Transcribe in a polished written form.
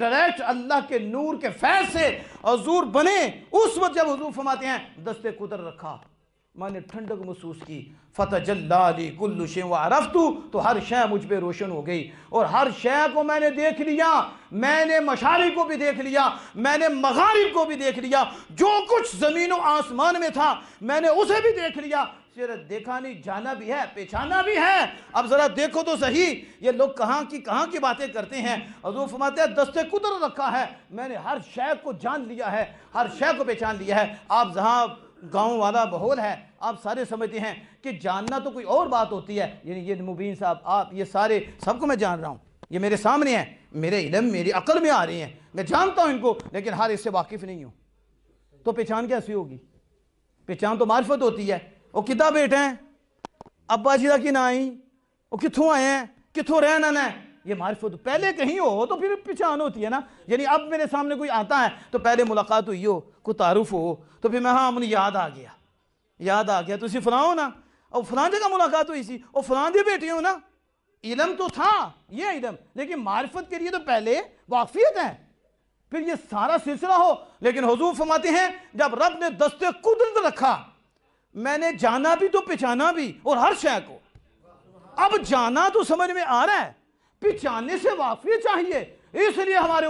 Direct अल्लाह के नूर के फैज़ से हुजूर बने। उस वक्त जब हुजूर फरमाते हैं दस्ते कुदरत रखा, मैंने ठंडक महसूस की, फतजल्ला ली कुल्लु शै व अरफ्तु, तो हर शय मुझ पे रोशन हो गई और हर शय को मैंने देख लिया। मैंने मशारिक को भी देख लिया, मैंने मगारिब को भी देख लिया, जो कुछ ज़मीन और आसमान में था मैंने उसे भी देख लिया। सिर्फ देखा नहीं, जाना भी है, पहचाना भी है। अब ज़रा देखो तो सही, ये लोग कहाँ की बातें करते हैं। हुज़ूर फरमाते हैं दस्ते कुदरत रखा है, मैंने हर शय को जान लिया है, हर शय को पहचान लिया है। आप जहाँ गांव वाला माहौल है, आप सारे समझते हैं कि जानना तो कोई और बात होती है। यानी ये मुबीन साहब, आप ये सारे सबको मैं जान रहा हूँ, ये मेरे सामने हैं, मेरे इल्म मेरी अक्ल में आ रही हैं, मैं जानता हूँ इनको, लेकिन हर इससे वाकिफ़ नहीं हूँ। तो पहचान कैसी होगी? पहचान तो मार्फत होती है। वो कितना बेटे हैं, अब्बा जी की ना आई, वो कित्थों आए हैं, कित्थों रहना है, ये मार्फत। पहले कहीं हो तो फिर पहचान होती है ना। यानी अब मेरे सामने कोई आता है तो पहले मुलाकात हुई हो, कोई तारुफ हो, तो फिर मैं हाँ मुझे याद आ गया तो इसी फलां हो ना, और फलां जगह मुलाकात हुई सी, और फलां दी बेटी हो ना। इल्म तो था ये इल्म, लेकिन मार्फत के लिए तो पहले वाक़फियत है, फिर ये सारा सिलसिला हो। लेकिन हुजूर फरमाते हैं जब रब ने दस्ते कुदरत रखा, मैंने जाना भी तो पहचाना भी, और हर शय को। अब जाना तो समझ में आ रहा है, पहचानने से वाक़फियत चाहिए। इसलिए हमारे